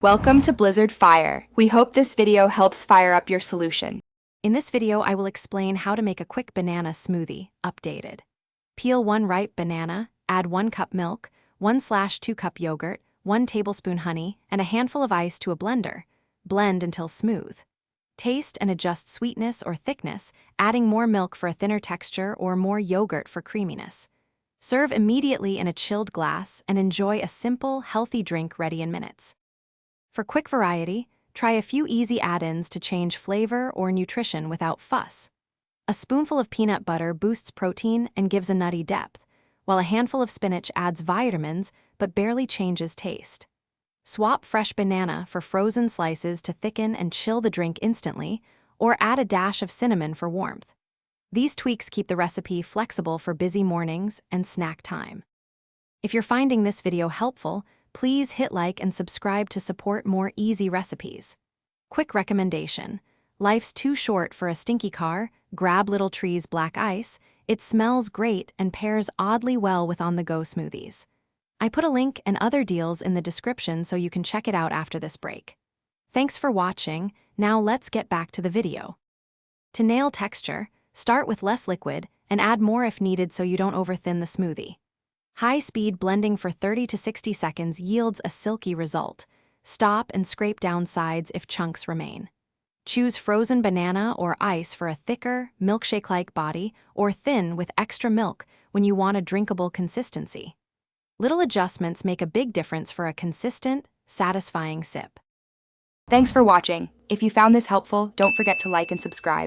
Welcome to Blizzard Fire. We hope this video helps fire up your solution. In this video, I will explain how to make a quick banana smoothie, updated. Peel 1 ripe banana, add 1 cup milk, 1/2 cup yogurt, 1 tablespoon honey, and a handful of ice to a blender. Blend until smooth. Taste and adjust sweetness or thickness, adding more milk for a thinner texture or more yogurt for creaminess. Serve immediately in a chilled glass and enjoy a simple, healthy drink ready in minutes. For quick variety, try a few easy add-ins to change flavor or nutrition without fuss. A spoonful of peanut butter boosts protein and gives a nutty depth, while a handful of spinach adds vitamins but barely changes taste. Swap fresh banana for frozen slices to thicken and chill the drink instantly, or add a dash of cinnamon for warmth. These tweaks keep the recipe flexible for busy mornings and snack time. If you're finding this video helpful, please hit like and subscribe to support more easy recipes. Quick recommendation: life's too short for a stinky car. Grab Little Tree's black ice. It smells great and pairs oddly well with on-the-go smoothies. I put a link and other deals in the description so you can check it out after this break. Thanks for watching. Now let's get back to the video. To nail texture, start with less liquid and add more if needed so you don't overthin the smoothie. High-speed blending for 30 to 60 seconds yields a silky result. Stop and scrape down sides if chunks remain. Choose frozen banana or ice for a thicker, milkshake-like body, or thin with extra milk when you want a drinkable consistency. Little adjustments make a big difference for a consistent, satisfying sip. Thanks for watching. If you found this helpful, don't forget to like and subscribe.